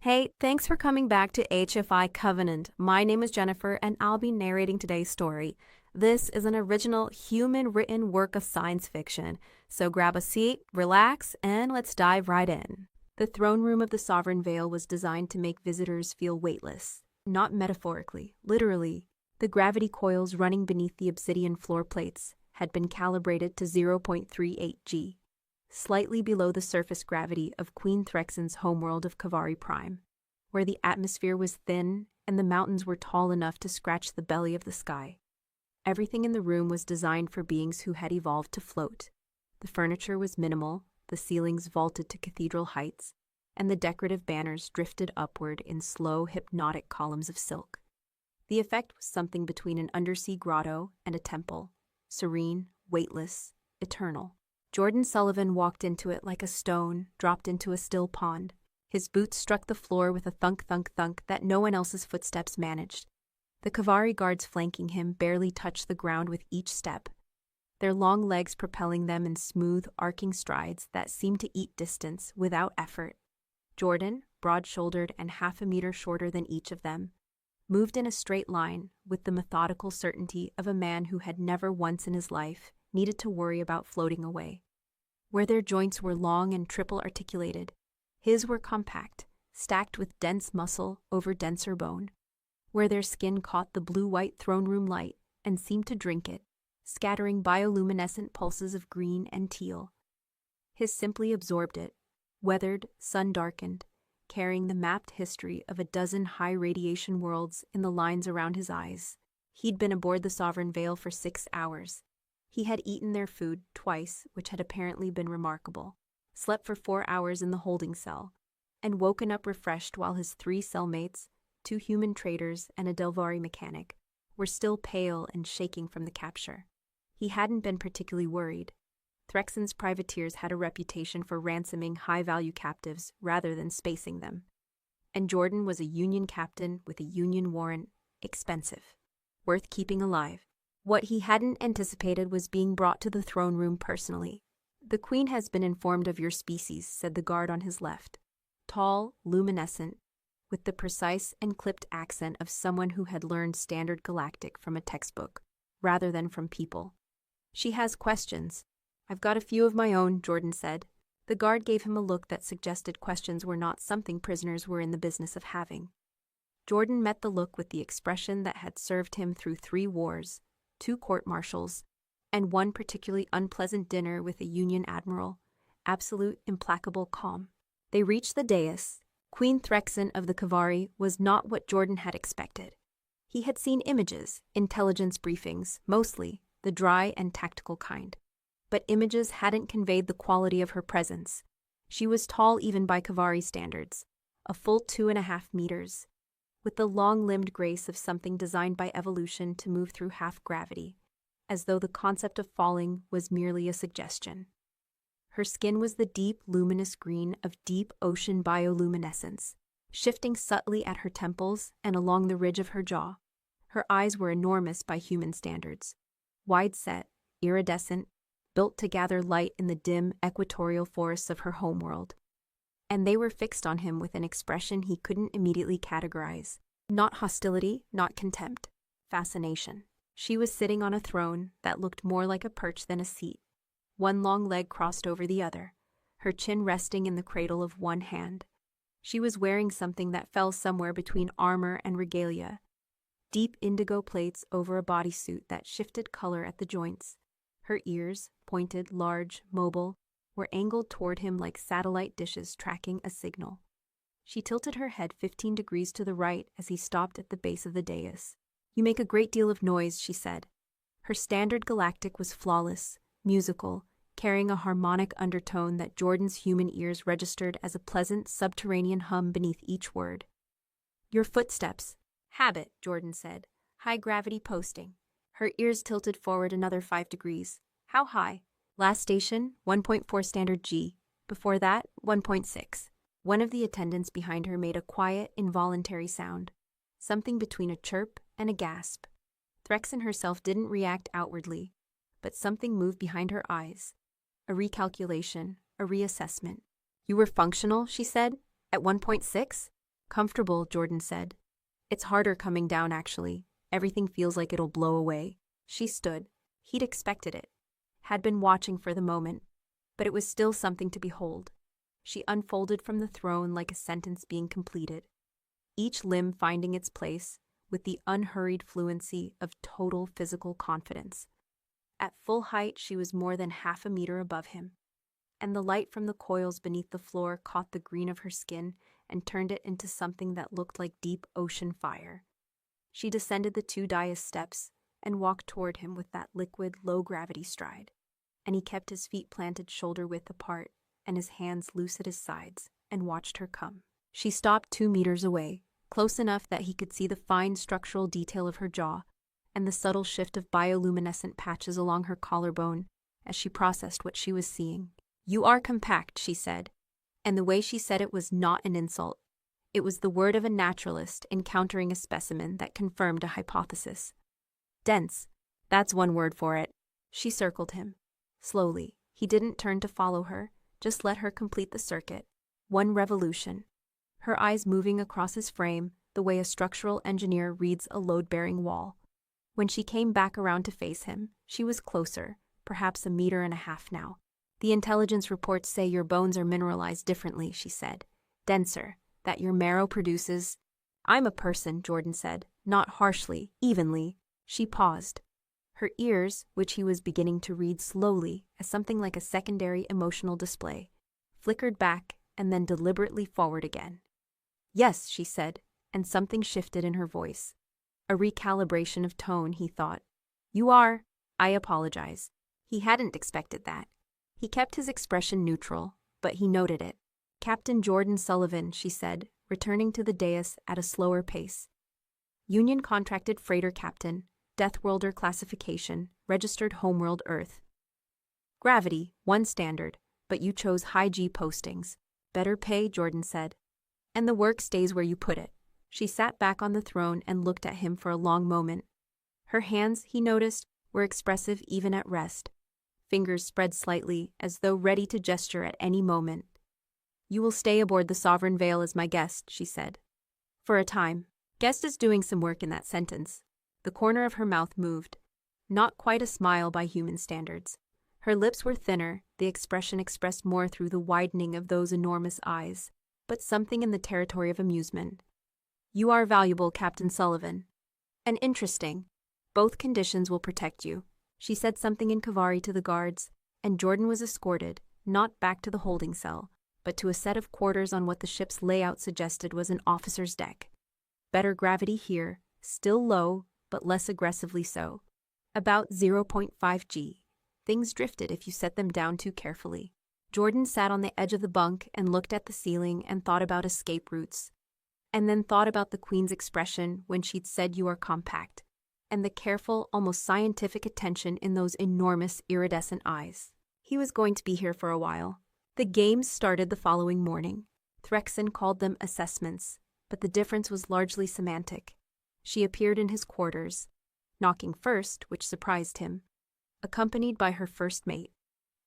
Hey, thanks for coming back to HFI Covenant. My name is Jennifer, and I'll be narrating today's story. This is an original human-written work of science fiction, so grab a seat, relax, and let's dive right in. The throne room of the Sovereign Vale was designed to make visitors feel weightless. Not metaphorically, literally. The gravity coils running beneath the obsidian floor plates had been calibrated to 0.38 G, slightly below the surface gravity of Queen Threxen's homeworld of Kavari Prime, where the atmosphere was thin and the mountains were tall enough to scratch the belly of the sky. Everything in the room was designed for beings who had evolved to float. The furniture was minimal, the ceilings vaulted to cathedral heights, and the decorative banners drifted upward in slow, hypnotic columns of silk. The effect was something between an undersea grotto and a temple, serene, weightless, eternal. Jordan Sullivan walked into it like a stone dropped into a still pond. His boots struck the floor with a thunk, thunk, thunk that no one else's footsteps managed. The Kavari guards flanking him barely touched the ground with each step, their long legs propelling them in smooth, arcing strides that seemed to eat distance without effort. Jordan, broad-shouldered and half a meter shorter than each of them, moved in a straight line with the methodical certainty of a man who had never once in his life needed to worry about floating away. Where their joints were long and triple-articulated, his were compact, stacked with dense muscle over denser bone. Where their skin caught the blue-white throne room light and seemed to drink it, scattering bioluminescent pulses of green and teal. His simply absorbed it, weathered, sun-darkened, carrying the mapped history of a dozen high-radiation worlds in the lines around his eyes. He'd been aboard the Sovereign Vale for 6 hours. He had eaten their food twice, which had apparently been remarkable, slept for 4 hours in the holding cell, and woken up refreshed while his 3 cellmates, 2 human traders and a Delvari mechanic, were still pale and shaking from the capture. He hadn't been particularly worried. Threxen's privateers had a reputation for ransoming high-value captives rather than spacing them. And Jordan was a Union captain with a Union warrant, expensive, worth keeping alive. What he hadn't anticipated was being brought to the throne room personally. "The Queen has been informed of your species," said the guard on his left. Tall, luminescent, with the precise and clipped accent of someone who had learned Standard Galactic from a textbook, rather than from people. "She has questions." "I've got a few of my own," Jordan said. The guard gave him a look that suggested questions were not something prisoners were in the business of having. Jordan met the look with the expression that had served him through 3 wars, 2 court-martials, and 1 particularly unpleasant dinner with a Union admiral, absolute, implacable calm. They reached the dais. Queen Threxen of the Kavari was not what Jordan had expected. He had seen images, intelligence briefings, mostly, the dry and tactical kind. But images hadn't conveyed the quality of her presence. She was tall even by Kavari standards, a full 2.5 meters, with the long-limbed grace of something designed by evolution to move through half-gravity, as though the concept of falling was merely a suggestion. Her skin was the deep, luminous green of deep ocean bioluminescence, shifting subtly at her temples and along the ridge of her jaw. Her eyes were enormous by human standards, wide-set, iridescent, built to gather light in the dim, equatorial forests of her homeworld. And they were fixed on him with an expression he couldn't immediately categorize. Not hostility, not contempt. Fascination. She was sitting on a throne that looked more like a perch than a seat, one long leg crossed over the other, her chin resting in the cradle of one hand. She was wearing something that fell somewhere between armor and regalia, deep indigo plates over a bodysuit that shifted color at the joints. Her ears, pointed, large, mobile, were angled toward him like satellite dishes tracking a signal. She tilted her head 15 degrees to the right as he stopped at the base of the dais. "You make a great deal of noise," she said. Her Standard Galactic was flawless, musical, carrying a harmonic undertone that Jordan's human ears registered as a pleasant subterranean hum beneath each word. "Your footsteps." "Habit," Jordan said. "High-gravity posting." Her ears tilted forward another 5 degrees. "How high?" "Last station, 1.4 standard G. Before that, 1.6. One of the attendants behind her made a quiet, involuntary sound, something between a chirp and a gasp. Threxen herself didn't react outwardly, but something moved behind her eyes. A recalculation, a reassessment. "You were functional," she said, "at 1.6? Comfortable, Jordan said. It's harder coming down, actually. Everything feels like it'll blow away. She stood. He'd expected it. Had been watching for the moment. But it was still something to behold. She unfolded from the throne like a sentence being completed, each limb finding its place with the unhurried fluency of total physical confidence. At full height, she was more than half a meter above him, and the light from the coils beneath the floor caught the green of her skin and turned it into something that looked like deep ocean fire. She descended the 2 dais steps and walked toward him with that liquid, low-gravity stride, and he kept his feet planted shoulder-width apart and his hands loose at his sides and watched her come. She stopped 2 meters away, close enough that he could see the fine structural detail of her jaw and the subtle shift of bioluminescent patches along her collarbone as she processed what she was seeing. "You are compact," she said, and the way she said it was not an insult. It was the word of a naturalist encountering a specimen that confirmed a hypothesis. "Dense. That's one word for it." She circled him. Slowly, he didn't turn to follow her, just let her complete the circuit. One revolution. Her eyes moving across his frame the way a structural engineer reads a load-bearing wall. When she came back around to face him, she was closer, perhaps 1.5 meters now. "The intelligence reports say your bones are mineralized differently," she said. "Denser, that your marrow produces—" "I'm a person," Jordan said, not harshly, evenly. She paused. Her ears, which he was beginning to read slowly as something like a secondary emotional display, flickered back and then deliberately forward again. "Yes," she said, and something shifted in her voice. A recalibration of tone, he thought. "You are. I apologize." He hadn't expected that. He kept his expression neutral, but he noted it. "Captain Jordan Sullivan," she said, returning to the dais at a slower pace. "Union contracted freighter captain, Deathworlder classification, registered homeworld Earth. Gravity, 1 standard, but you chose high G postings. Better pay," Jordan said. "And the work stays where you put it." She sat back on the throne and looked at him for a long moment. Her hands, he noticed, were expressive even at rest. Fingers spread slightly, as though ready to gesture at any moment. "You will stay aboard the Sovereign Veil as my guest," she said. "For a time." Guest is doing some work in that sentence. The corner of her mouth moved. Not quite a smile by human standards. Her lips were thinner, the expression expressed more through the widening of those enormous eyes, but something in the territory of amusement. "You are valuable, Captain Sullivan. And interesting. Both conditions will protect you." She said something in Kavari to the guards, and Jordan was escorted, not back to the holding cell, but to a set of quarters on what the ship's layout suggested was an officer's deck. Better gravity here, still low, but less aggressively so. About 0.5 G. Things drifted if you set them down too carefully. Jordan sat on the edge of the bunk and looked at the ceiling and thought about escape routes. And then thought about the Queen's expression when she'd said "you are compact," and the careful, almost scientific attention in those enormous, iridescent eyes. He was going to be here for a while. The games started the following morning. Threxen called them assessments, but the difference was largely semantic. She appeared in his quarters, knocking first, which surprised him, accompanied by her first mate,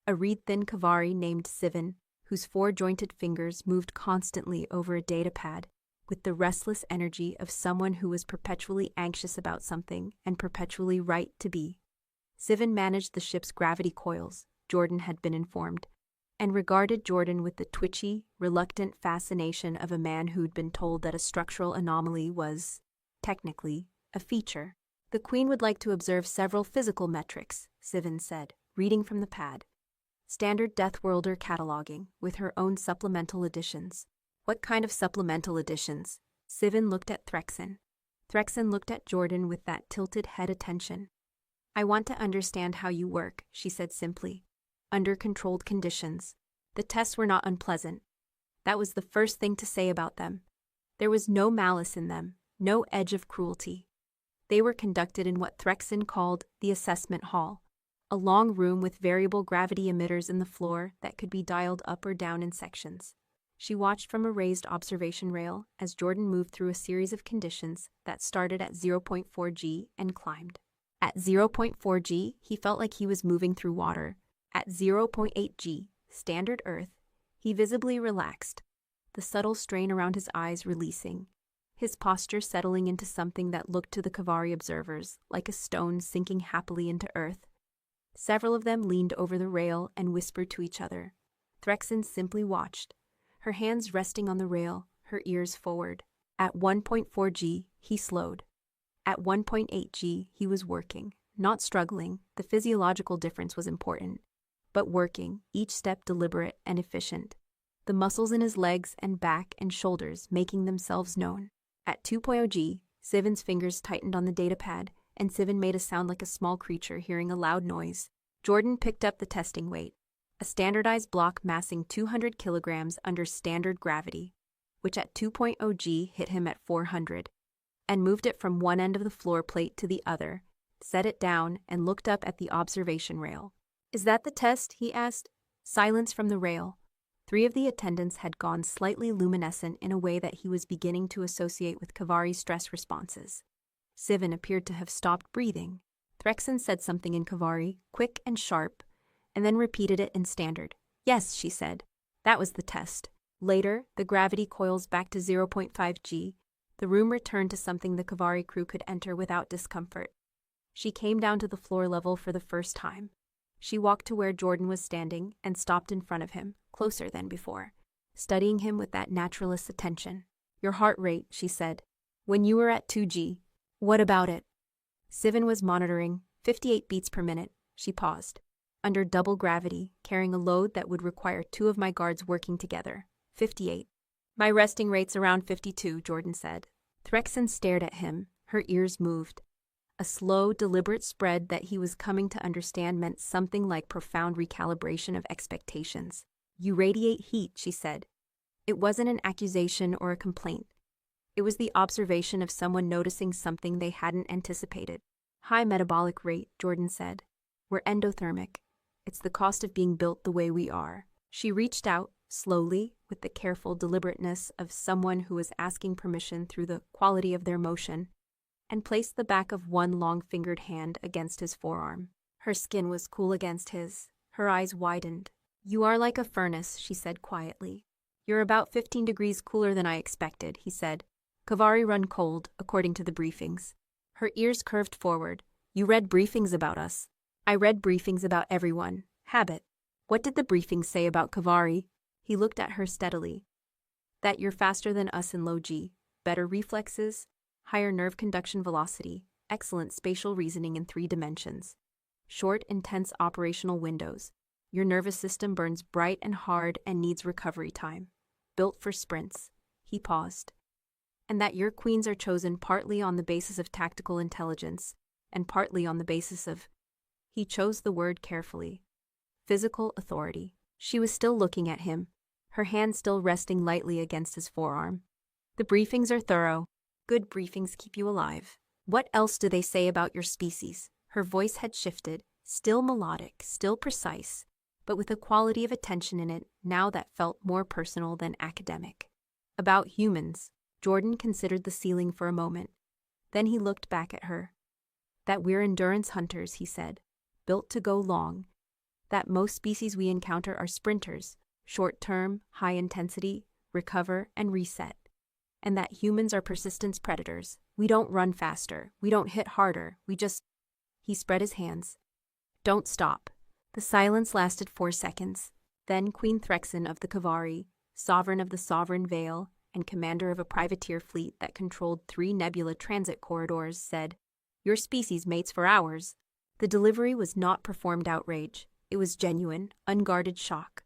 a reed-thin Kavari named Sivin, whose 4-jointed fingers moved constantly over a datapad with the restless energy of someone who was perpetually anxious about something and perpetually right to be. Sivin managed the ship's gravity coils, Jordan had been informed, and regarded Jordan with the twitchy, reluctant fascination of a man who'd been told that a structural anomaly was, technically, a feature. "The Queen would like to observe several physical metrics," Sivin said, reading from the pad. "Standard Deathworlder cataloging, with her own supplemental additions." "What kind of supplemental additions?" Sivin looked at Threxen. Threxen looked at Jordan with that tilted head attention. "I want to understand how you work," she said simply. "Under controlled conditions. The tests were not unpleasant. That was the first thing to say about them. There was no malice in them, no edge of cruelty. They were conducted in what Threxen called the assessment hall, a long room with variable gravity emitters in the floor that could be dialed up or down in sections. She watched from a raised observation rail as Jordan moved through a series of conditions that started at 0.4 G and climbed. At 0.4 G, he felt like he was moving through water. At 0.8 G, standard Earth, he visibly relaxed. the subtle strain around his eyes releasing, his posture settling into something that looked to the Kavari observers like a stone sinking happily into earth. Several of them leaned over the rail and whispered to each other. Threxen simply watched, her hands resting on the rail, her ears forward. At 1.4 G, he slowed. At 1.8 G, he was working, not struggling. The physiological difference was important, but working, each step deliberate and efficient. The muscles in his legs and back and shoulders making themselves known. At 2.0 G, Sivan's fingers tightened on the datapad, and Sivan made a sound like a small creature hearing a loud noise. Jordan picked up the testing weight, a standardized block massing 200 kilograms under standard gravity, which at 2.0 G hit him at 400, and moved it from one end of the floor plate to the other, set it down, and looked up at the observation rail. "Is that the test?" he asked. Silence from the rail. 3 of the attendants had gone slightly luminescent in a way that he was beginning to associate with Kavari stress responses. Sivan appeared to have stopped breathing. Threxen said something in Kavari, quick and sharp, and then repeated it in standard. "Yes," she said. That was the test. Later, the gravity coils back to 0.5 G. The room returned to something the Kavari crew could enter without discomfort. She came down to the floor level for the first time. She walked to where Jordan was standing and stopped in front of him, closer than before, studying him with that naturalist's attention. "Your heart rate," she said. "When you were at 2 G. What about it?" Sivan was monitoring, 58 beats per minute. She paused. "Under double gravity, carrying a load that would require 2 of my guards working together. 58. "My resting rate's around 52, Jordan said. Threxen stared at him, her ears moved. A slow, deliberate spread that he was coming to understand meant something like profound recalibration of expectations. "You radiate heat," she said. It wasn't an accusation or a complaint. It was the observation of someone noticing something they hadn't anticipated. "High metabolic rate," Jordan said. "We're endothermic. It's the cost of being built the way we are." She reached out, slowly, with the careful deliberateness of someone who was asking permission through the quality of their motion, and placed the back of one long-fingered hand against his forearm. Her skin was cool against his. Her eyes widened. "You are like a furnace," she said quietly. "You're about 15 degrees cooler than I expected," he said. "Kavari run cold, according to the briefings." Her ears curved forward. "You read briefings about us." "I read briefings about everyone. Habit." "What did the briefings say about Kavari?" He looked at her steadily. "That you're faster than us in low G, better reflexes, higher nerve conduction velocity, excellent spatial reasoning in 3 dimensions, short, intense operational windows. Your nervous system burns bright and hard and needs recovery time. Built for sprints." He paused. "And that your queens are chosen partly on the basis of tactical intelligence and partly on the basis of," he chose the word carefully, "physical authority." She was still looking at him, her hand still resting lightly against his forearm. "The briefings are thorough. Good briefings keep you alive. What else do they say about your species?" Her voice had shifted, still melodic, still precise, but with a quality of attention in it now that felt more personal than academic. "About humans." Jordan considered the ceiling for a moment. Then he looked back at her. "That we're endurance hunters," he said, "built to go long. That most species we encounter are sprinters, short-term, high-intensity, recover, and reset. And that humans are persistence predators. We don't run faster. We don't hit harder. We just—" He spread his hands. "Don't stop." The silence lasted 4 seconds. Then Queen Threxen of the Kavari, sovereign of the Sovereign Vale, and commander of a privateer fleet that controlled 3 nebula transit corridors, said, "Your species mates for ours." The delivery was not performed outrage. It was genuine, unguarded shock.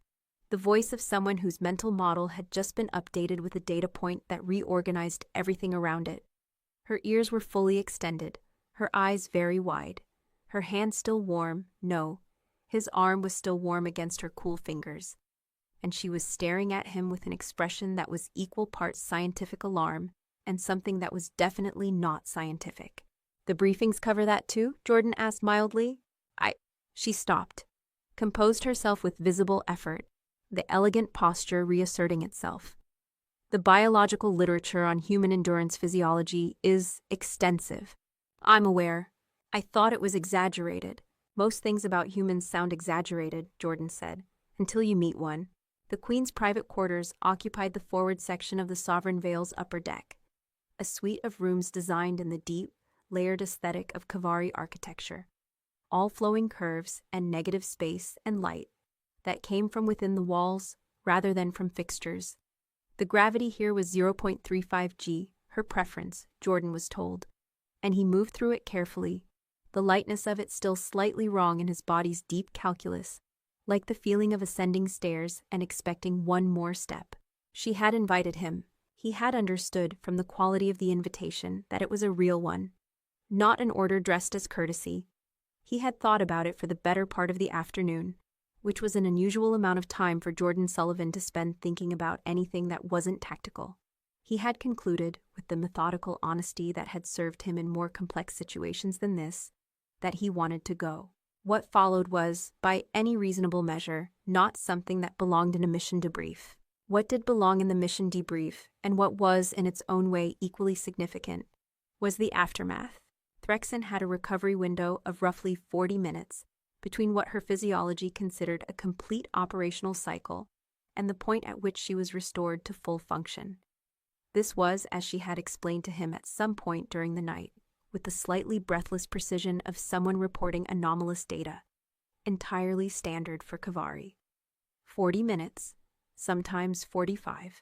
The voice of someone whose mental model had just been updated with a data point that reorganized everything around it. Her ears were fully extended, her eyes very wide. Her hand still warm, no, his arm was still warm against her cool fingers. And she was staring at him with an expression that was equal parts scientific alarm and something that was definitely not scientific. "The briefings cover that too?" Jordan asked mildly. She stopped, composed herself with visible effort, the elegant posture reasserting itself. "The biological literature on human endurance physiology is extensive. I'm aware. I thought it was exaggerated. Most things about humans sound exaggerated," Jordan said, "until you meet one. The Queen's private quarters occupied the forward section of the Sovereign Vale's upper deck, a suite of rooms designed in the deep, layered aesthetic of Kavari architecture, all flowing curves and negative space and light that came from within the walls rather than from fixtures. The gravity here was 0.35 g, her preference, Jordan was told, and he moved through it carefully, the lightness of it still slightly wrong in his body's deep calculus, like the feeling of ascending stairs and expecting one more step. She had invited him. He had understood from the quality of the invitation that it was a real one, not an order dressed as courtesy. He had thought about it for the better part of the afternoon, which was an unusual amount of time for Jordan Sullivan to spend thinking about anything that wasn't tactical. He had concluded, with the methodical honesty that had served him in more complex situations than this, that he wanted to go. What followed was, by any reasonable measure, not something that belonged in a mission debrief. What did belong in the mission debrief, and what was, in its own way, equally significant, was the aftermath. Threxen had a recovery window of roughly 40 minutes between what her physiology considered a complete operational cycle and the point at which she was restored to full function. This was, as she had explained to him at some point during the night, with the slightly breathless precision of someone reporting anomalous data, entirely standard for Kavari. 40 minutes, sometimes 45.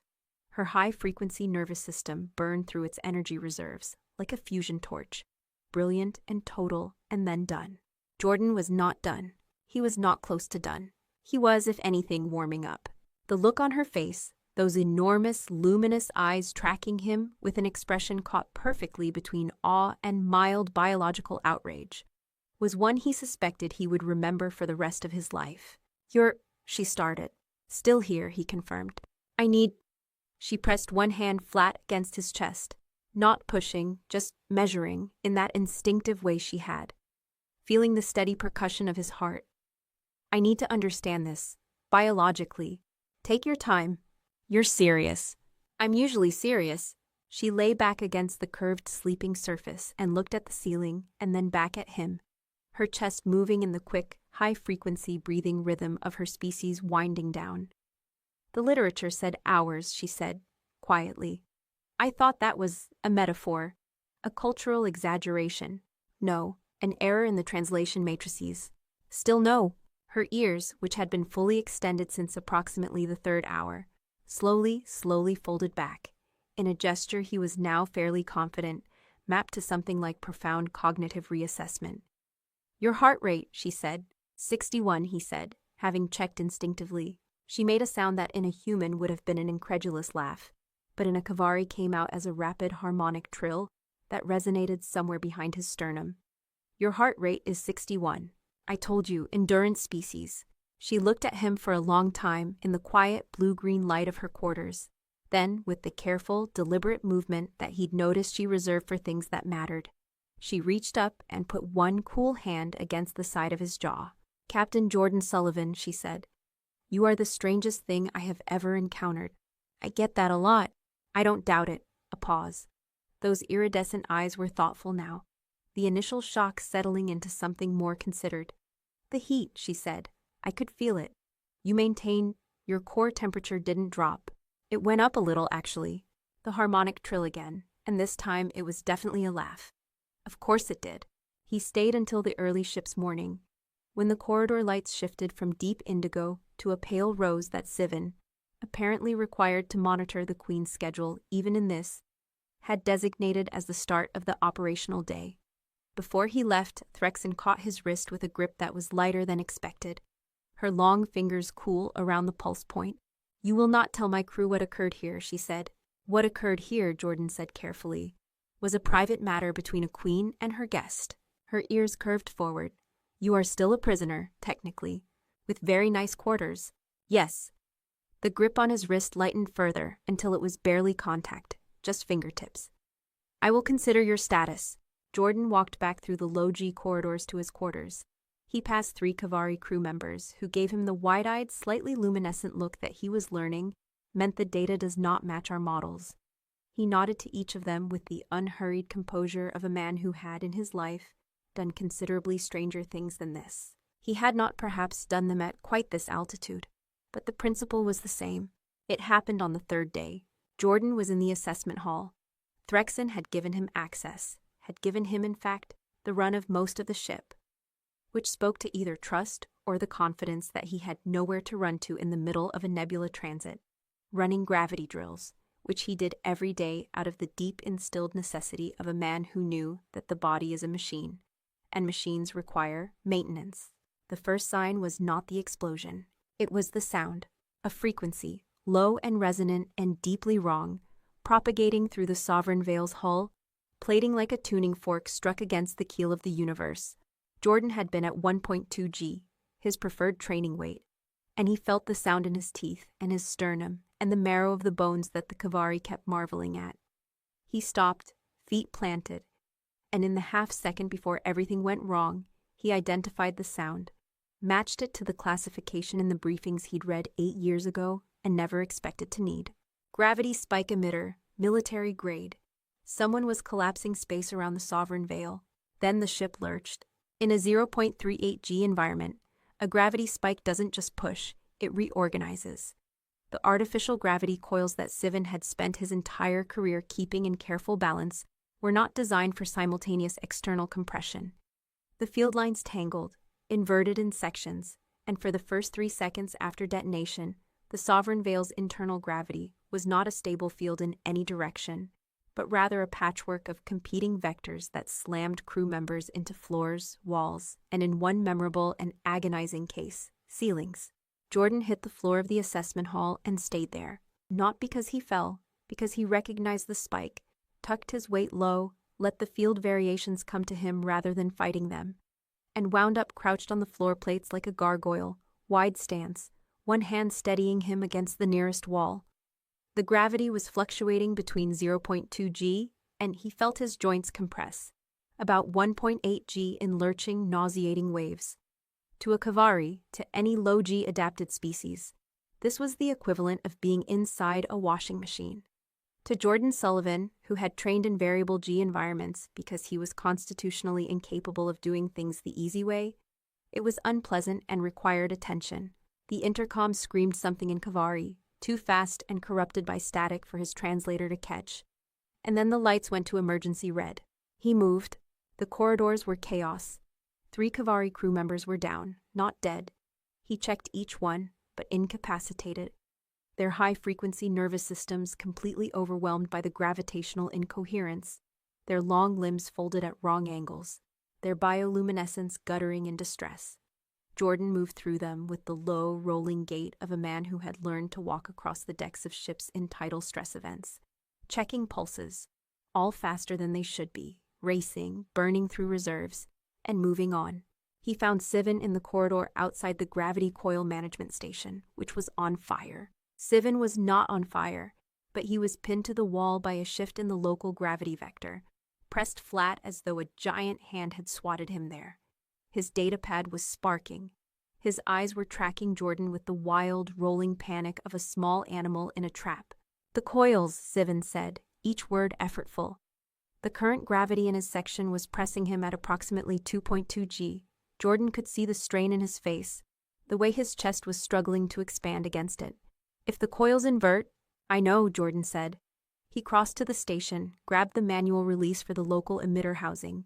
Her high-frequency nervous system burned through its energy reserves like a fusion torch, brilliant and total, and then done. Jordan was not done. He was not close to done. He was, if anything, warming up. The look on her face, those enormous, luminous eyes tracking him with an expression caught perfectly between awe and mild biological outrage, was one he suspected he would remember for the rest of his life. She started. Still here, he confirmed. I need... She pressed one hand flat against his chest, not pushing, just measuring, in that instinctive way she had, feeling the steady percussion of his heart. I need to understand this, biologically. Take your time. You're serious. I'm usually serious. She lay back against the curved sleeping surface and looked at the ceiling and then back at him, her chest moving in the quick, high-frequency breathing rhythm of her species winding down. The literature said hours, she said, quietly. I thought that was a metaphor, a cultural exaggeration. No, an error in the translation matrices. Still no. Her ears, which had been fully extended since approximately the third hour, slowly folded back, in a gesture he was now fairly confident, mapped to something like profound cognitive reassessment. Your heart rate, she said. 61, he said, having checked instinctively. She made a sound that in a human would have been an incredulous laugh, but in a Kavari came out as a rapid harmonic trill that resonated somewhere behind his sternum. Your heart rate is 61. I told you, endurance species. She looked at him for a long time in the quiet blue-green light of her quarters. Then, with the careful, deliberate movement that he'd noticed she reserved for things that mattered, she reached up and put one cool hand against the side of his jaw. Captain Jordan Sullivan, she said, you are the strangest thing I have ever encountered. I get that a lot. I don't doubt it. A pause. Those iridescent eyes were thoughtful now, the initial shock settling into something more considered. The heat, she said. I could feel it. You maintain your core temperature didn't drop. It went up a little, actually. The harmonic trill again, and this time it was definitely a laugh. Of course it did. He stayed until the early ship's morning, when the corridor lights shifted from deep indigo to a pale rose that Sivan, apparently required to monitor the Queen's schedule even in this, had designated as the start of the operational day. Before he left, Threxen caught his wrist with a grip that was lighter than expected, her long fingers cool around the pulse point. You will not tell my crew what occurred here, she said. What occurred here, Jordan said carefully, was a private matter between a queen and her guest. Her ears curved forward. You are still a prisoner, technically, with very nice quarters. Yes. The grip on his wrist lightened further until it was barely contact, just fingertips. I will consider your status. Jordan walked back through the low-G corridors to his quarters. He passed 3 Kavari crew members who gave him the wide-eyed, slightly luminescent look that he was learning meant the data does not match our models. He nodded to each of them with the unhurried composure of a man who had, in his life, done considerably stranger things than this. He had not perhaps done them at quite this altitude. but the principle was the same. It happened on the third day. Jordan was in the assessment hall. Threxen had given him access, had given him, in fact, the run of most of the ship, which spoke to either trust or the confidence that he had nowhere to run to in the middle of a nebula transit, running gravity drills, which he did every day out of the deep instilled necessity of a man who knew that the body is a machine, and machines require maintenance. The first sign was not the explosion. It was the sound, a frequency, low and resonant and deeply wrong, propagating through the sovereign veil's hull, plating like a tuning fork struck against the keel of the universe. Jordan had been at 1.2 G, his preferred training weight, and he felt the sound in his teeth and his sternum and the marrow of the bones that the Kavari kept marveling at. He stopped, feet planted, and in the half-second before everything went wrong, he identified the sound, matched it to the classification in the briefings he'd read 8 years ago and never expected to need. Gravity spike emitter, military grade. Someone was collapsing space around the sovereign veil. Then the ship lurched. In a 0.38 G environment, a gravity spike doesn't just push, it reorganizes. The artificial gravity coils that Sivan had spent his entire career keeping in careful balance were not designed for simultaneous external compression. The field lines tangled, inverted in sections, and for the first 3 seconds after detonation, the sovereign veil's internal gravity was not a stable field in any direction, but rather a patchwork of competing vectors that slammed crew members into floors, walls, and in one memorable and agonizing case, ceilings. Jordan hit the floor of the assessment hall and stayed there, not because he fell, because he recognized the spike, tucked his weight low, let the field variations come to him rather than fighting them, and wound up crouched on the floor plates like a gargoyle, wide stance, one hand steadying him against the nearest wall. The gravity was fluctuating between 0.2 G, and he felt his joints compress, about 1.8 G in lurching, nauseating waves. To a Kavari, to any low-G adapted species, this was the equivalent of being inside a washing machine. To Jordan Sullivan, who had trained in variable G environments because he was constitutionally incapable of doing things the easy way, it was unpleasant and required attention. The intercom screamed something in Kavari, too fast and corrupted by static for his translator to catch, and then the lights went to emergency red. He moved. The corridors were chaos. 3 Kavari crew members were down, not dead. He checked each one, but incapacitated. Their high-frequency nervous systems completely overwhelmed by the gravitational incoherence, their long limbs folded at wrong angles, their bioluminescence guttering in distress. Jordan moved through them with the low, rolling gait of a man who had learned to walk across the decks of ships in tidal stress events, checking pulses, all faster than they should be, racing, burning through reserves, and moving on. He found Sivan in the corridor outside the gravity coil management station, which was on fire. Sivan was not on fire, but he was pinned to the wall by a shift in the local gravity vector, pressed flat as though a giant hand had swatted him there. His datapad was sparking. His eyes were tracking Jordan with the wild, rolling panic of a small animal in a trap. "The coils," Sivan said, each word effortful. The current gravity in his section was pressing him at approximately 2.2 G. Jordan could see the strain in his face, the way his chest was struggling to expand against it. "If the coils invert—" "I know," Jordan said. He crossed to the station, grabbed the manual release for the local emitter housing,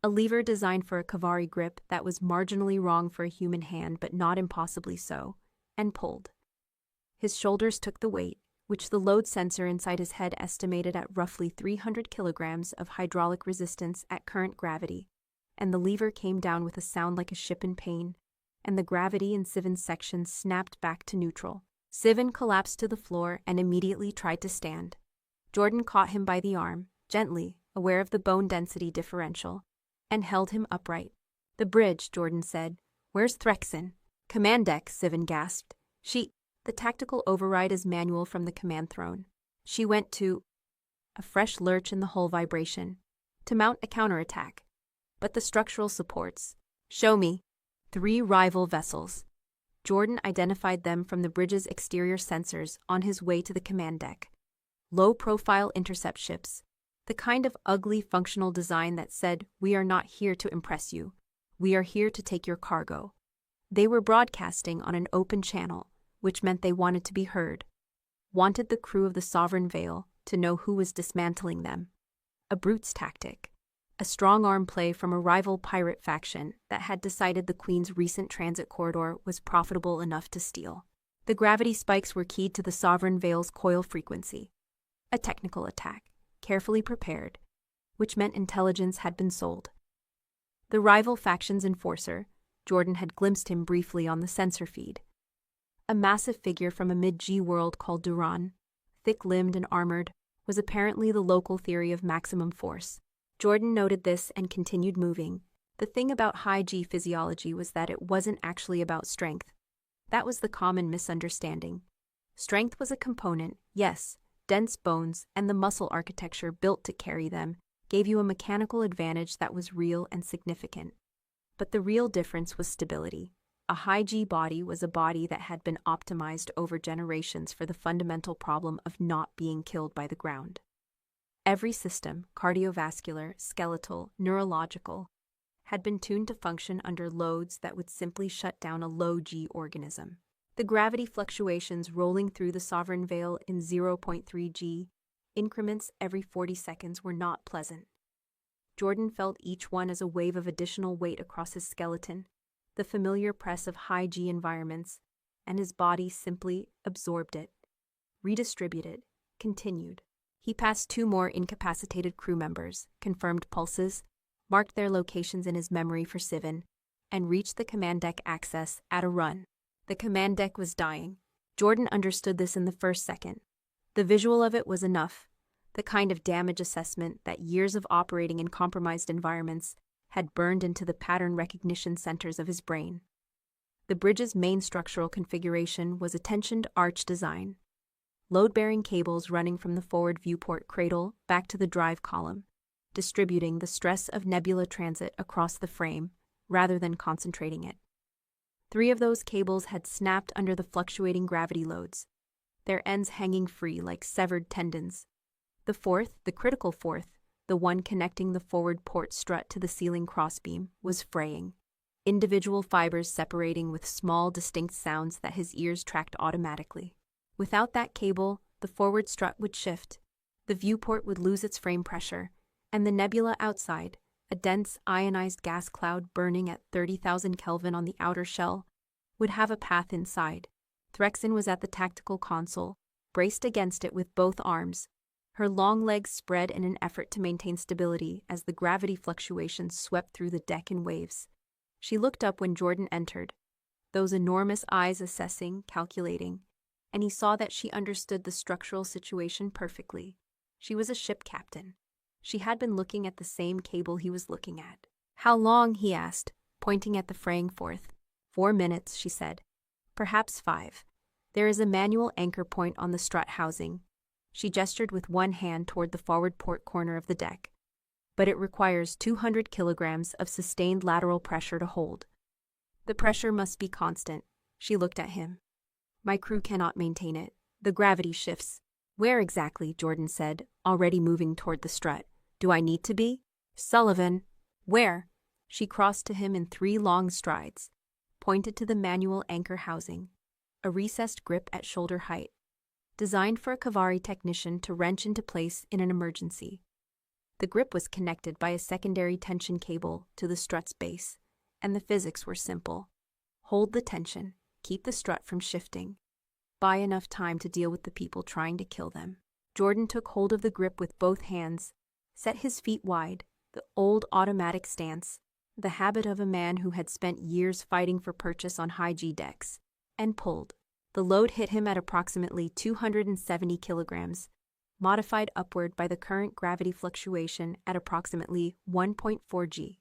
a lever designed for a Kavari grip that was marginally wrong for a human hand but not impossibly so, and pulled. His shoulders took the weight, which the load sensor inside his head estimated at roughly 300 kilograms of hydraulic resistance at current gravity, and the lever came down with a sound like a ship in pain, and the gravity in Sivan's section snapped back to neutral. Sivan collapsed to the floor and immediately tried to stand. Jordan caught him by the arm, gently, aware of the bone density differential, and held him upright. "The bridge," Jordan said. "Where's Threxen?" "Command deck," Sivan gasped. The tactical override is manual from the command throne. She went to... A fresh lurch in the hull vibration. To mount a counterattack. But the structural supports. "Show me." 3 rival vessels. Jordan identified them from the bridge's exterior sensors on his way to the command deck. Low-profile intercept ships. The kind of ugly functional design that said, "We are not here to impress you. We are here to take your cargo." They were broadcasting on an open channel, which meant they wanted to be heard. Wanted the crew of the Sovereign Veil to know who was dismantling them. A brute's tactic. A strong-arm play from a rival pirate faction that had decided the Queen's recent transit corridor was profitable enough to steal. The gravity spikes were keyed to the Sovereign Veil's coil frequency. A technical attack, carefully prepared, which meant intelligence had been sold. The rival faction's enforcer, Jordan had glimpsed him briefly on the sensor feed. A massive figure from a mid-G world called Duran, thick-limbed and armored, was apparently the local theory of maximum force. Jordan noted this and continued moving. The thing about high-G physiology was that it wasn't actually about strength. That was the common misunderstanding. Strength was a component, yes, dense bones and the muscle architecture built to carry them gave you a mechanical advantage that was real and significant. But the real difference was stability. A high-G body was a body that had been optimized over generations for the fundamental problem of not being killed by the ground. Every system, cardiovascular, skeletal, neurological, had been tuned to function under loads that would simply shut down a low-G organism. The gravity fluctuations rolling through the Sovereign Veil in 0.3 G increments every 40 seconds were not pleasant. Jordan felt each one as a wave of additional weight across his skeleton, the familiar press of high-G environments, and his body simply absorbed it, redistributed, continued. He passed 2 more incapacitated crew members, confirmed pulses, marked their locations in his memory for Sivan, and reached the command deck access at a run. The command deck was dying. Jordan understood this in the first second. The visual of it was enough, the kind of damage assessment that years of operating in compromised environments had burned into the pattern recognition centers of his brain. The bridge's main structural configuration was a tensioned arch design, load-bearing cables running from the forward viewport cradle back to the drive column, distributing the stress of nebula transit across the frame rather than concentrating it. 3 of those cables had snapped under the fluctuating gravity loads, their ends hanging free like severed tendons. The 4th, the critical 4th, the one connecting the forward port strut to the ceiling crossbeam, was fraying, individual fibers separating with small, distinct sounds that his ears tracked automatically. Without that cable, the forward strut would shift, the viewport would lose its frame pressure, and the nebula outside, a dense ionized gas cloud burning at 30,000 Kelvin on the outer shell, would have a path inside. Threxen was at the tactical console, braced against it with both arms, her long legs spread in an effort to maintain stability as the gravity fluctuations swept through the deck in waves. She looked up when Jordan entered, those enormous eyes assessing, calculating, and he saw that she understood the structural situation perfectly. She was a ship captain. She had been looking at the same cable he was looking at. "How long?" he asked, pointing at the fraying 4th. 4 minutes, she said. "Perhaps 5. There is a manual anchor point on the strut housing." She gestured with one hand toward the forward port corner of the deck. "But it requires 200 kilograms of sustained lateral pressure to hold. The pressure must be constant." She looked at him. "My crew cannot maintain it. The gravity shifts." "Where exactly?" Jordan said, already moving toward the strut. "Do I need to be?" "Sullivan." "Where?" She crossed to him in 3 long strides, pointed to the manual anchor housing, a recessed grip at shoulder height, designed for a Kavari technician to wrench into place in an emergency. The grip was connected by a secondary tension cable to the strut's base, and the physics were simple. Hold the tension, keep the strut from shifting, buy enough time to deal with the people trying to kill them. Jordan took hold of the grip with both hands, set his feet wide, the old automatic stance, the habit of a man who had spent years fighting for purchase on high-G decks, and pulled. The load hit him at approximately 270 kilograms, modified upward by the current gravity fluctuation at approximately 1.4 G.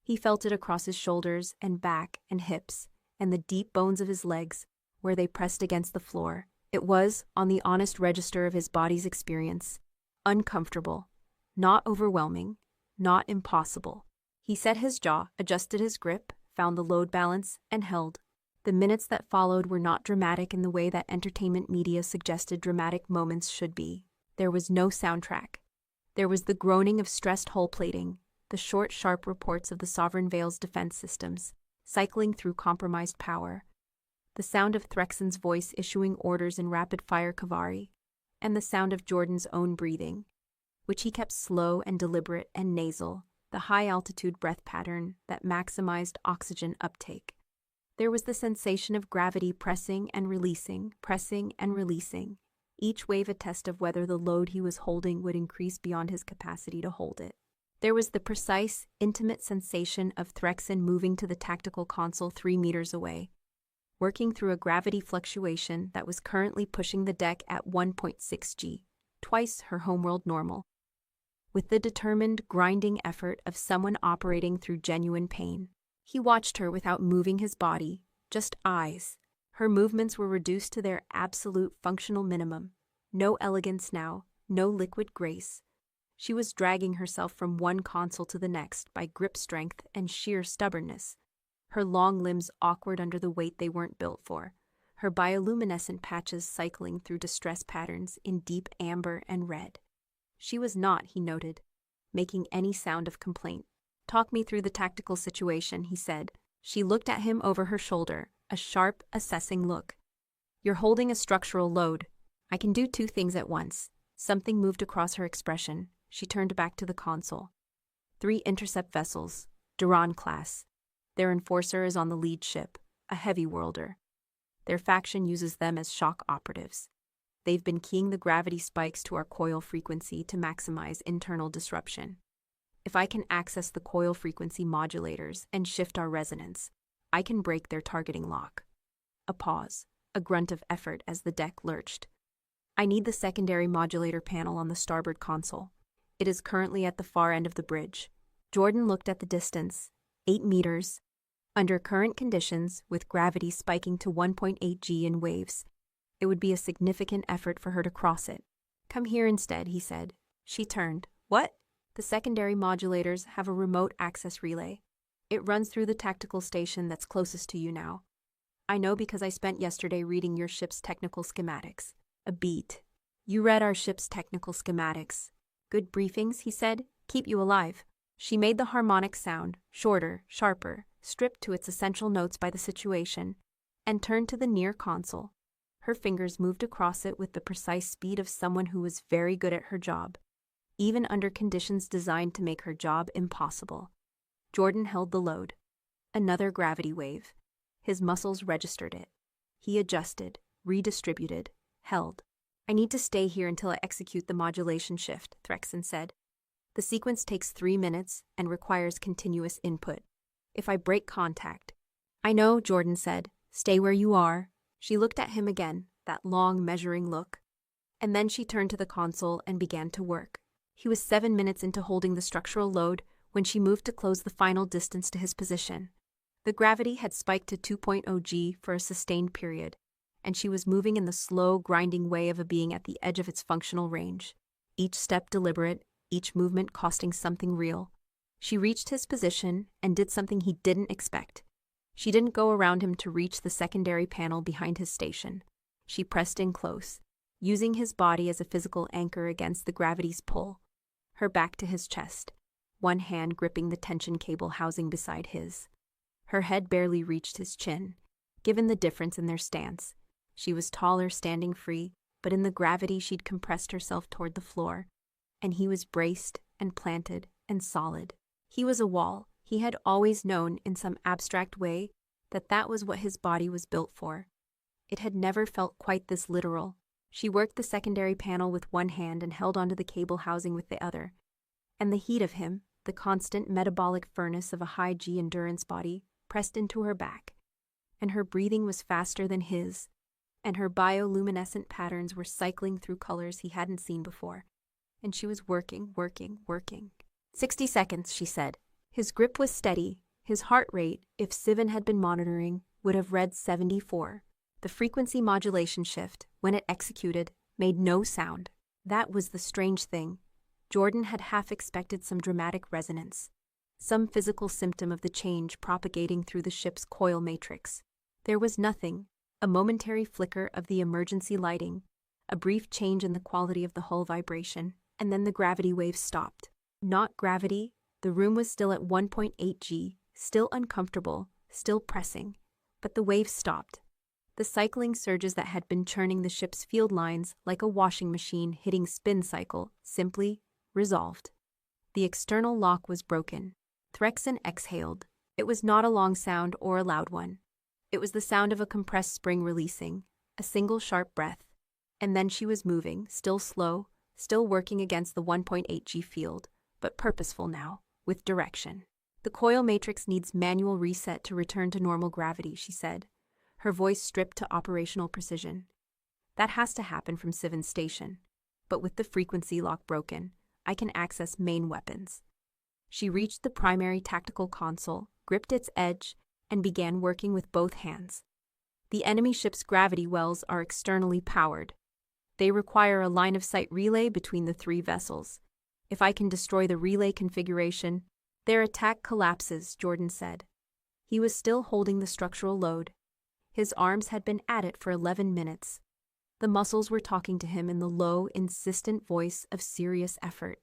He felt it across his shoulders and back and hips, and the deep bones of his legs, where they pressed against the floor. It was, on the honest register of his body's experience, uncomfortable, not overwhelming, not impossible. He set his jaw, adjusted his grip, found the load balance, and held. The minutes that followed were not dramatic in the way that entertainment media suggested dramatic moments should be. There was no soundtrack. There was the groaning of stressed hull plating, the short, sharp reports of the Sovereign Veil's defense systems, cycling through compromised power, the sound of Threxen's voice issuing orders in rapid-fire cavalry, and the sound of Jordan's own breathing, which he kept slow and deliberate and nasal, the high-altitude breath pattern that maximized oxygen uptake. There was the sensation of gravity pressing and releasing, each wave a test of whether the load he was holding would increase beyond his capacity to hold it. There was the precise, intimate sensation of Threxen moving to the tactical console 3 meters away, working through a gravity fluctuation that was currently pushing the deck at 1.6 G, twice her homeworld normal, with the determined, grinding effort of someone operating through genuine pain. He watched her without moving his body, just eyes. Her movements were reduced to their absolute functional minimum. No elegance now, no liquid grace. She was dragging herself from one console to the next by grip strength and sheer stubbornness, her long limbs awkward under the weight they weren't built for, her bioluminescent patches cycling through distress patterns in deep amber and red. She was not, he noted, making any sound of complaint. "Talk me through the tactical situation," he said. She looked at him over her shoulder, a sharp, assessing look. "You're holding a structural load. I can do 2 things at once." Something moved across her expression. She turned back to the console. 3 intercept vessels, Duran class. Their enforcer is on the lead ship, a Heavyworlder. Their faction uses them as shock operatives. They've been keying the gravity spikes to our coil frequency to maximize internal disruption. If I can access the coil frequency modulators and shift our resonance, I can break their targeting lock. A pause, a grunt of effort as the deck lurched. "I need the secondary modulator panel on the starboard console. It is currently at the far end of the bridge." Jordan looked at the distance, 8 meters. Under current conditions, with gravity spiking to 1.8 G in waves, it would be a significant effort for her to cross it. "Come here instead," he said. She turned. "What?" "The secondary modulators have a remote access relay. It runs through the tactical station that's closest to you now. I know because I spent yesterday reading your ship's technical schematics." A beat. "You read our ship's technical schematics. Good briefings," he said. "Keep you alive." She made the harmonic sound, shorter, sharper, stripped to its essential notes by the situation, and turned to the near console. Her fingers moved across it with the precise speed of someone who was very good at her job, even under conditions designed to make her job impossible. Jordan held the load. Another gravity wave. His muscles registered it. He adjusted, redistributed, held. "I need to stay here until I execute the modulation shift," Threxen said. "The sequence takes 3 minutes and requires continuous input. If I break contact—" "I know," Jordan said. "Stay where you are." She looked at him again, that long, measuring look. And then she turned to the console and began to work. He was 7 minutes into holding the structural load when she moved to close the final distance to his position. The gravity had spiked to 2.0 G for a sustained period, and she was moving in the slow, grinding way of a being at the edge of its functional range. Each step deliberate, each movement costing something real. She reached his position and did something he didn't expect. She didn't go around him to reach the secondary panel behind his station. She pressed in close, using his body as a physical anchor against the gravity's pull, her back to his chest, one hand gripping the tension cable housing beside his. Her head barely reached his chin, given the difference in their stance. She was taller standing free, but in the gravity she'd compressed herself toward the floor, and he was braced and planted and solid. He was a wall. He had always known in some abstract way that that was what his body was built for. It had never felt quite this literal. She worked the secondary panel with one hand and held onto the cable housing with the other. And the heat of him, the constant metabolic furnace of a high G endurance body, pressed into her back. And her breathing was faster than his, and her bioluminescent patterns were cycling through colors he hadn't seen before. And she was working. 60 seconds, she said. His grip was steady. His heart rate, if Sivan had been monitoring, would have read 74. The frequency modulation shift, when it executed, made no sound. That was the strange thing. Jordan had half expected some dramatic resonance, some physical symptom of the change propagating through the ship's coil matrix. There was nothing, a momentary flicker of the emergency lighting, a brief change in the quality of the hull vibration, and then the gravity waves stopped. Not gravity. The room was still at 1.8 G, still uncomfortable, still pressing, but the waves stopped. The cycling surges that had been churning the ship's field lines like a washing machine hitting spin cycle simply resolved. The external lock was broken. Threxen exhaled. It was not a long sound or a loud one. It was the sound of a compressed spring releasing, a single sharp breath. And then she was moving, still slow, still working against the 1.8G field, but purposeful now, with direction. The coil matrix needs manual reset to return to normal gravity, she said, her voice stripped to operational precision. That has to happen from Siven's station. But with the frequency lock broken, I can access main weapons. She reached the primary tactical console, gripped its edge, and began working with both hands. The enemy ship's gravity wells are externally powered. They require a line-of-sight relay between the three vessels. If I can destroy the relay configuration, their attack collapses, Jordan said. He was still holding the structural load. His arms had been at it for 11 minutes. The muscles were talking to him in the low, insistent voice of serious effort.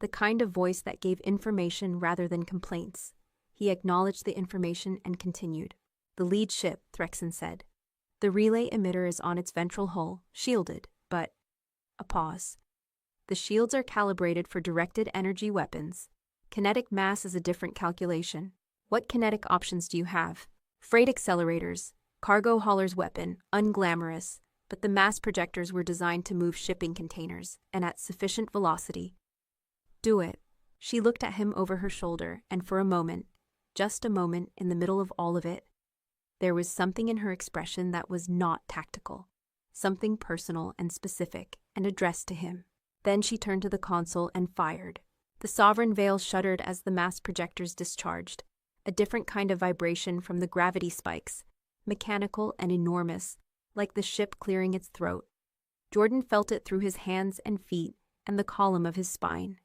The kind of voice that gave information rather than complaints. He acknowledged the information and continued. The lead ship, Threxen said. The relay emitter is on its ventral hull, shielded, but... A pause. The shields are calibrated for directed energy weapons. Kinetic mass is a different calculation. What kinetic options do you have? Freight accelerators, cargo hauler's weapon, unglamorous, but the mass projectors were designed to move shipping containers, and at sufficient velocity. Do it. She looked at him over her shoulder, and for a moment, just a moment in the middle of all of it, there was something in her expression that was not tactical, something personal and specific and addressed to him. Then she turned to the console and fired. The sovereign veil shuddered as the mass projectors discharged, a different kind of vibration from the gravity spikes, mechanical and enormous, like the ship clearing its throat. Jordan felt it through his hands and feet and the column of his spine.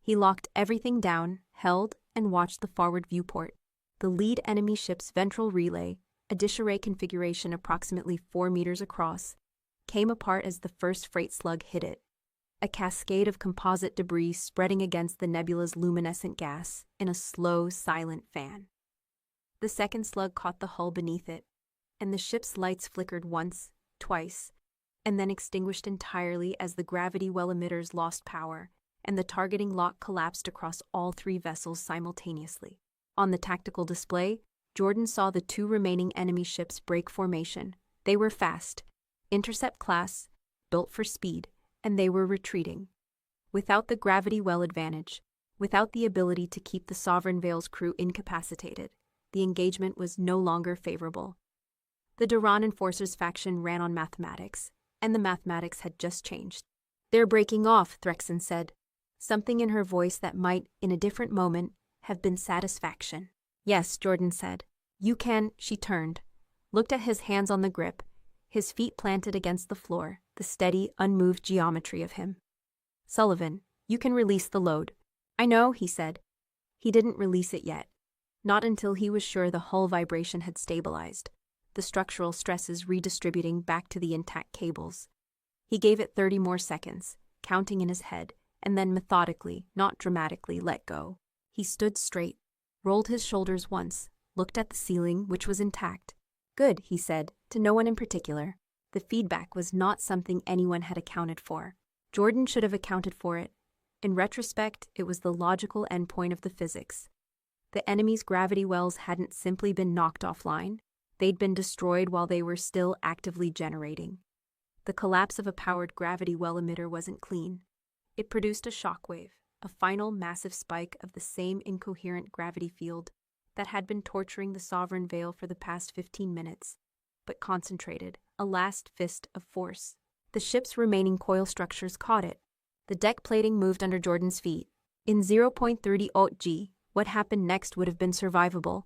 He locked everything down, held, and watched the forward viewport. The lead enemy ship's ventral relay, a disarray configuration approximately 4 meters across, came apart as the first freight slug hit it. A cascade of composite debris spreading against the nebula's luminescent gas in a slow, silent fan. The second slug caught the hull beneath it, and the ship's lights flickered once, twice, and then extinguished entirely as the gravity well emitters lost power, and the targeting lock collapsed across all three vessels simultaneously. On the tactical display, Jordan saw the 2 remaining enemy ships break formation. They were fast, intercept class, built for speed, and they were retreating. Without the gravity well advantage, without the ability to keep the Sovereign Veil's crew incapacitated, the engagement was no longer favorable. The Duran Enforcers faction ran on mathematics, and the mathematics had just changed. They're breaking off, Threxen said, something in her voice that might, in a different moment, have been satisfaction. Yes, Jordan said. You can. She turned, looked at his hands on the grip, his feet planted against the floor, the steady, unmoved geometry of him. Sullivan, you can release the load. I know, he said. He didn't release it yet. Not until he was sure the hull vibration had stabilized, the structural stresses redistributing back to the intact cables. He gave it 30 more seconds, counting in his head, and then methodically, not dramatically, let go. He stood straight, rolled his shoulders once, looked at the ceiling, which was intact. Good, he said, to no one in particular. The feedback was not something anyone had accounted for. Jordan should have accounted for it. In retrospect, it was the logical endpoint of the physics. The enemy's gravity wells hadn't simply been knocked offline. They'd been destroyed while they were still actively generating. The collapse of a powered gravity well emitter wasn't clean. It produced a shockwave, a final massive spike of the same incoherent gravity field that had been torturing the Sovereign Veil for the past 15 minutes, but concentrated, a last fist of force. The ship's remaining coil structures caught it. The deck plating moved under Jordan's feet. In 0.30 G, what happened next would have been survivable.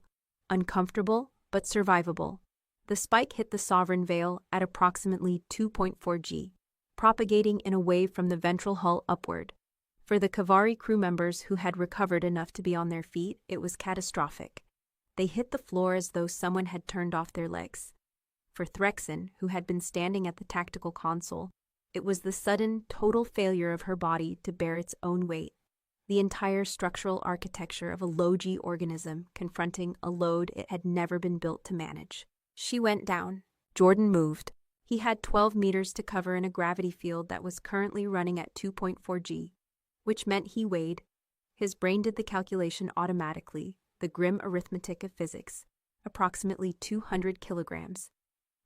Uncomfortable, but survivable. The spike hit the Sovereign Veil at approximately 2.4 G, propagating in a wave from the ventral hull upward. For the Kavari crew members who had recovered enough to be on their feet, it was catastrophic. They hit the floor as though someone had turned off their legs. For Threxen, who had been standing at the tactical console, it was the sudden, total failure of her body to bear its own weight. The entire structural architecture of a low-G organism confronting a load it had never been built to manage. She went down, Jordan moved. He had 12 meters to cover in a gravity field that was currently running at 2.4 g, which meant he weighed. His brain did the calculation automatically, the grim arithmetic of physics, approximately 200 kilograms.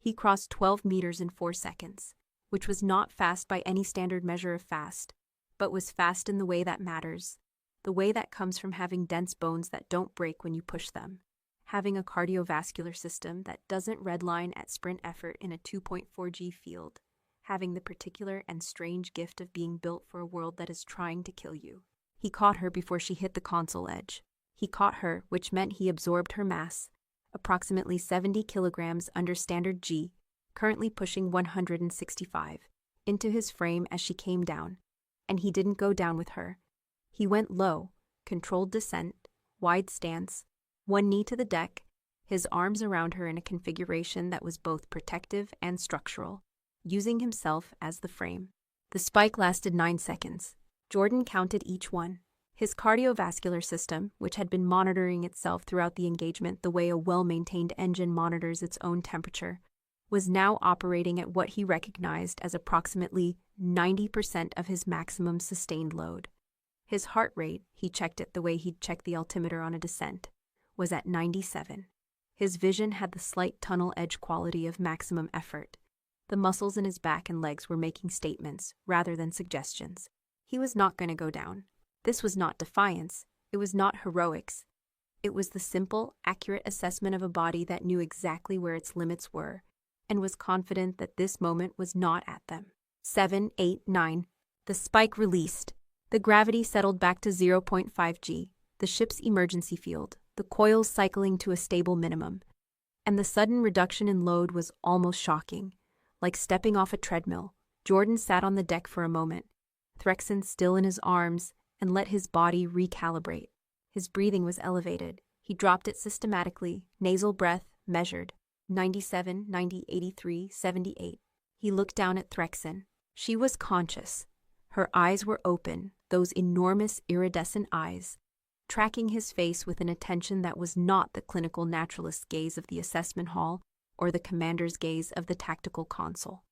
He crossed 12 meters in 4 seconds, which was not fast by any standard measure of fast, but was fast in the way that matters, the way that comes from having dense bones that don't break when you push them, having a cardiovascular system that doesn't redline at sprint effort in a 2.4 g field, having the particular and strange gift of being built for a world that is trying to kill you. He caught her before she hit the console edge. He caught her, which meant he absorbed her mass, approximately 70 kilograms under standard G, currently pushing 165, into his frame as she came down. And he didn't go down with her. He went low, controlled descent, wide stance, one knee to the deck, his arms around her in a configuration that was both protective and structural, using himself as the frame. The spike lasted 9 seconds. Jordan counted each one. His cardiovascular system, which had been monitoring itself throughout the engagement the way a well-maintained engine monitors its own temperature, was now operating at what he recognized as approximately 90% of his maximum sustained load. His heart rate, he checked it the way he'd check the altimeter on a descent, was at 97. His vision had the slight tunnel edge quality of maximum effort. The muscles in his back and legs were making statements rather than suggestions. He was not going to go down. This was not defiance. It was not heroics. It was the simple, accurate assessment of a body that knew exactly where its limits were and was confident that this moment was not at them. 7, 8, 9. The spike released. The gravity settled back to 0.5 g, the ship's emergency field, the coils cycling to a stable minimum. And the sudden reduction in load was almost shocking. Like stepping off a treadmill, Jordan sat on the deck for a moment, Threxen still in his arms, and let his body recalibrate. His breathing was elevated. He dropped it systematically, nasal breath, measured. 97, 90, 83, 78. He looked down at Threxen. She was conscious. Her eyes were open, those enormous iridescent eyes, tracking his face with an attention that was not the clinical naturalist's gaze of the assessment hall or the commander's gaze of the tactical console.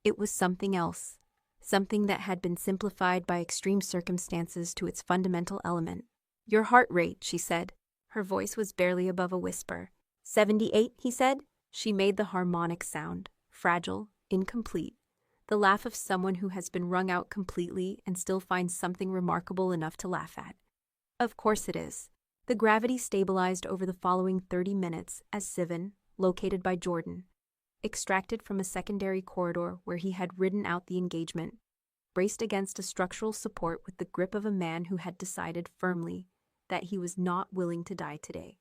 It was something else. Something that had been simplified by extreme circumstances to its fundamental element. Your heart rate, she said. Her voice was barely above a whisper. 78, he said. She made the harmonic sound, fragile, incomplete, the laugh of someone who has been wrung out completely and still finds something remarkable enough to laugh at. Of course it is. The gravity stabilized over the following 30 minutes as Sivan, located by Jordan, extracted from a secondary corridor where he had ridden out the engagement, braced against a structural support with the grip of a man who had decided firmly that he was not willing to die today,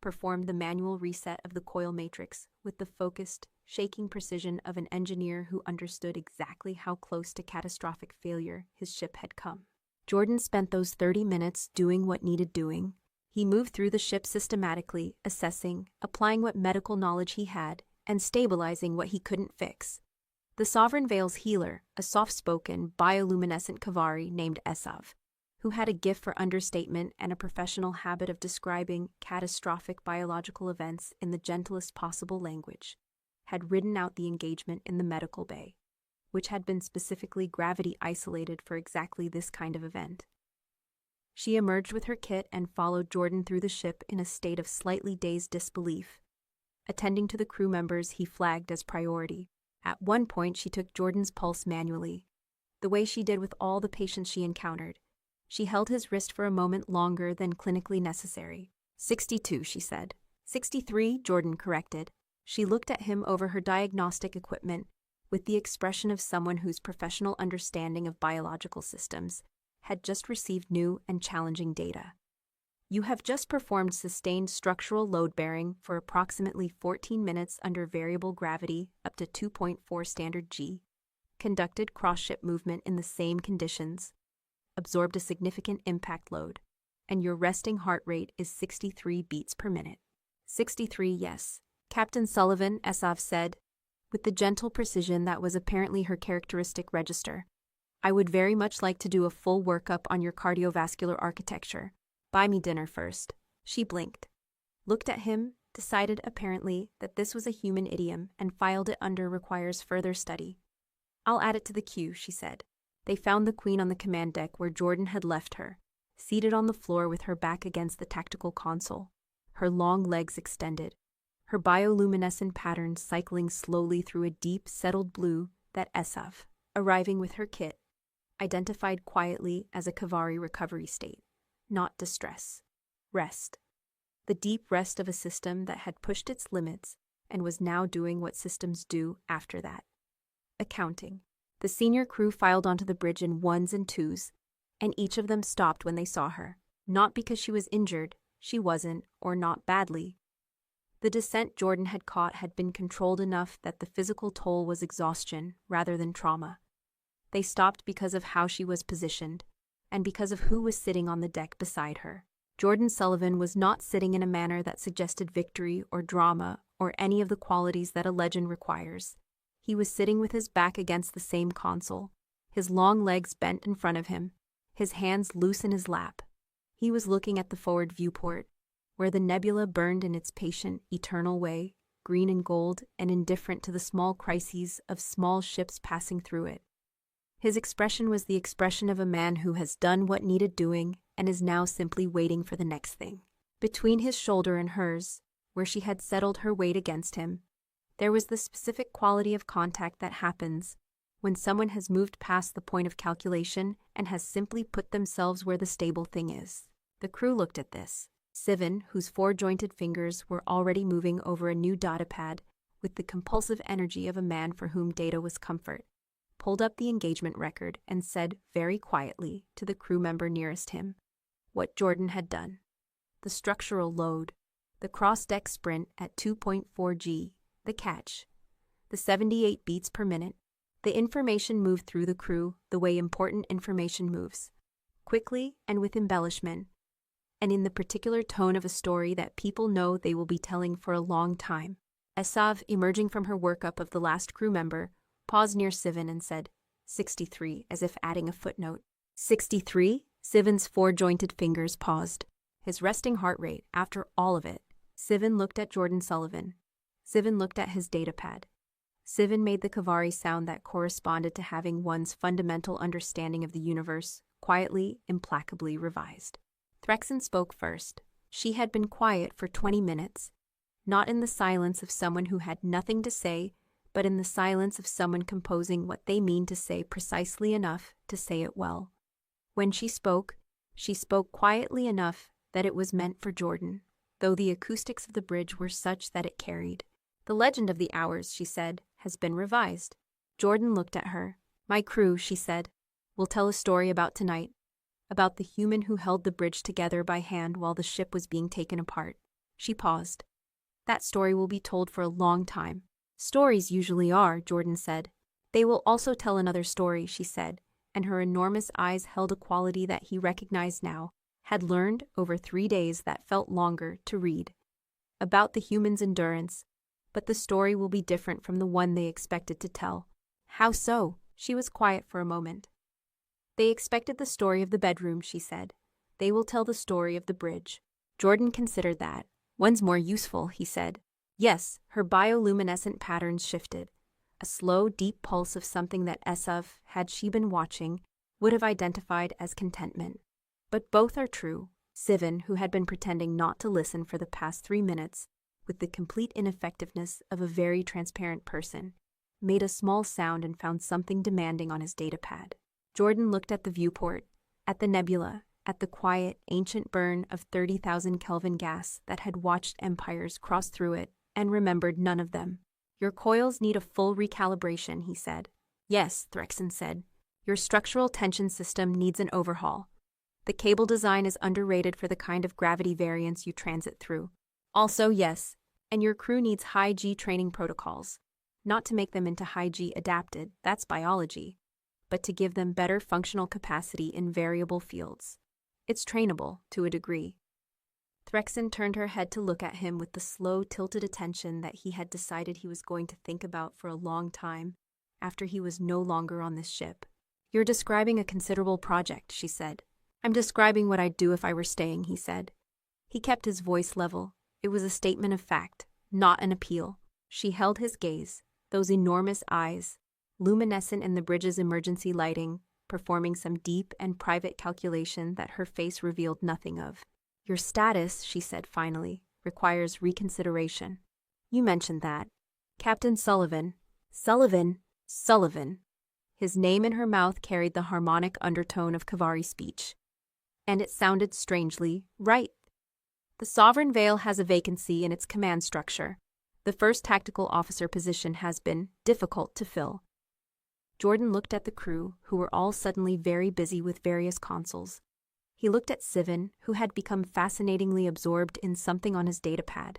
performed the manual reset of the coil matrix with the focused, shaking precision of an engineer who understood exactly how close to catastrophic failure his ship had come. Jordan spent those 30 minutes doing what needed doing. He moved through the ship systematically, assessing, applying what medical knowledge he had, and stabilizing what he couldn't fix. The Sovereign Veil's healer, a soft-spoken, bioluminescent Kavari named Esav, who had a gift for understatement and a professional habit of describing catastrophic biological events in the gentlest possible language, had ridden out the engagement in the medical bay, which had been specifically gravity-isolated for exactly this kind of event. She emerged with her kit and followed Jordan through the ship in a state of slightly dazed disbelief. Attending to the crew members he flagged as priority. At one point she took Jordan's pulse manually, the way she did with all the patients she encountered. She held his wrist for a moment longer than clinically necessary. 62, she said. 63, Jordan corrected. She looked at him over her diagnostic equipment with the expression of someone whose professional understanding of biological systems had just received new and challenging data. You have just performed sustained structural load-bearing for approximately 14 minutes under variable gravity up to 2.4 standard G, conducted cross-ship movement in the same conditions, absorbed a significant impact load, and your resting heart rate is 63 beats per minute. 63, yes. Captain Sullivan, Esav said, with the gentle precision that was apparently her characteristic register. I would very much like to do a full workup on your cardiovascular architecture. Buy me dinner first. She blinked, looked at him, decided apparently that this was a human idiom and filed it under requires further study. I'll add it to the queue, she said. They found the Queen on the command deck where Jordan had left her, seated on the floor with her back against the tactical console, her long legs extended, her bioluminescent patterns cycling slowly through a deep, settled blue that Esav, arriving with her kit, identified quietly as a Kavari recovery state, not distress. Rest. The deep rest of a system that had pushed its limits and was now doing what systems do after that. Accounting. The senior crew filed onto the bridge in ones and twos, and each of them stopped when they saw her, not because she was injured, she wasn't, or not badly. The descent Jordan had caught had been controlled enough that the physical toll was exhaustion rather than trauma. They stopped because of how she was positioned, and because of who was sitting on the deck beside her. Jordan Sullivan was not sitting in a manner that suggested victory or drama or any of the qualities that a legend requires. He was sitting with his back against the same console, his long legs bent in front of him, his hands loose in his lap. He was looking at the forward viewport, where the nebula burned in its patient, eternal way, green and gold and indifferent to the small crises of small ships passing through it. His expression was the expression of a man who has done what needed doing and is now simply waiting for the next thing. Between his shoulder and hers, where she had settled her weight against him, there was the specific quality of contact that happens when someone has moved past the point of calculation and has simply put themselves where the stable thing is. The crew looked at this. Sivan, whose four-jointed fingers were already moving over a new data pad with the compulsive energy of a man for whom data was comfort, pulled up the engagement record and said very quietly to the crew member nearest him what Jordan had done. The structural load, the cross-deck sprint at 2.4 G, the catch, the 78 beats per minute. The information moved through the crew the way important information moves, quickly and with embellishment, and in the particular tone of a story that people know they will be telling for a long time. Esav, emerging from her workup of the last crew member, paused near Sivan and said, 63, as if adding a footnote. 63? Sivan's four-jointed fingers paused. His resting heart rate, after all of it. Sivan looked at Jordan Sullivan. Sivan looked at his datapad. Sivan made the Kavari sound that corresponded to having one's fundamental understanding of the universe, quietly, implacably revised. Threxen spoke first. She had been quiet for 20 minutes, not in the silence of someone who had nothing to say, but in the silence of someone composing what they mean to say precisely enough to say it well. When she spoke quietly enough that it was meant for Jordan, though the acoustics of the bridge were such that it carried. The legend of the hours, she said, has been revised. Jordan looked at her. My crew, she said, will tell a story about tonight, about the human who held the bridge together by hand while the ship was being taken apart. She paused. That story will be told for a long time. Stories usually are, Jordan said. They will also tell another story, she said, and her enormous eyes held a quality that he recognized now, had learned over 3 days that felt longer to read. About the human's endurance, but the story will be different from the one they expected to tell. How so? She was quiet for a moment. They expected the story of the bedroom, she said. They will tell the story of the bridge. Jordan considered that. One's more useful, he said. Yes, her bioluminescent patterns shifted. A slow, deep pulse of something that Esav, had she been watching, would have identified as contentment. But both are true. Sivan, who had been pretending not to listen for the past 3 minutes, with the complete ineffectiveness of a very transparent person, made a small sound and found something demanding on his datapad. Jordan looked at the viewport, at the nebula, at the quiet, ancient burn of 30,000 Kelvin gas that had watched empires cross through it, and remembered none of them. Your coils need a full recalibration, he said. Yes, Threxen said. Your structural tension system needs an overhaul. The cable design is underrated for the kind of gravity variance you transit through. Also, yes, and your crew needs high-G training protocols. Not to make them into high-G adapted, that's biology, but to give them better functional capacity in variable fields. It's trainable, to a degree. Threxen turned her head to look at him with the slow, tilted attention that he had decided he was going to think about for a long time after he was no longer on this ship. You're describing a considerable project, she said. I'm describing what I'd do if I were staying, he said. He kept his voice level. It was a statement of fact, not an appeal. She held his gaze, those enormous eyes, luminescent in the bridge's emergency lighting, performing some deep and private calculation that her face revealed nothing of. "Your status," she said finally, "requires reconsideration." "You mentioned that. Captain Sullivan." Sullivan. His name in her mouth carried the harmonic undertone of Kavari speech. And it sounded strangely right. "The Sovereign Veil has a vacancy in its command structure. The first tactical officer position has been difficult to fill." Jordan looked at the crew, who were all suddenly very busy with various consoles. He looked at Sivan, who had become fascinatingly absorbed in something on his datapad.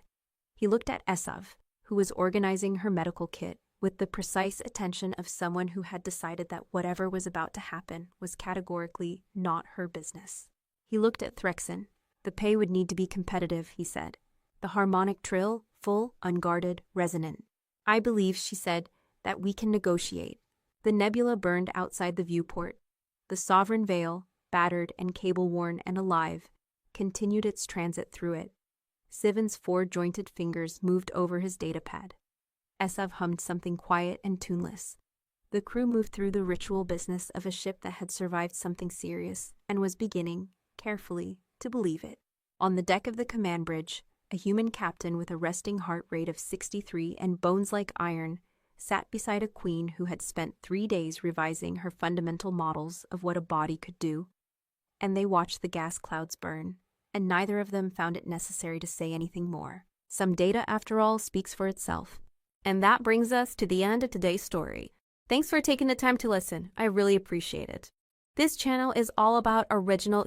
He looked at Esav, who was organizing her medical kit with the precise attention of someone who had decided that whatever was about to happen was categorically not her business. He looked at Threxen. "The pay would need to be competitive," he said. "The harmonic trill, full, unguarded, resonant. I believe," she said, "that we can negotiate." The nebula burned outside the viewport. The Sovereign Veil, battered and cable-worn and alive, continued its transit through it. Sivan's four-jointed fingers moved over his datapad. Esav hummed something quiet and tuneless. The crew moved through the ritual business of a ship that had survived something serious and was beginning, carefully, to believe it. On the deck of the command bridge, a human captain with a resting heart rate of 63 and bones like iron sat beside a queen who had spent 3 days revising her fundamental models of what a body could do. And they watched the gas clouds burn, and neither of them found it necessary to say anything more. Some data, after all, speaks for itself. And that brings us to the end of today's story. Thanks for taking the time to listen. I really appreciate it. This channel is all about original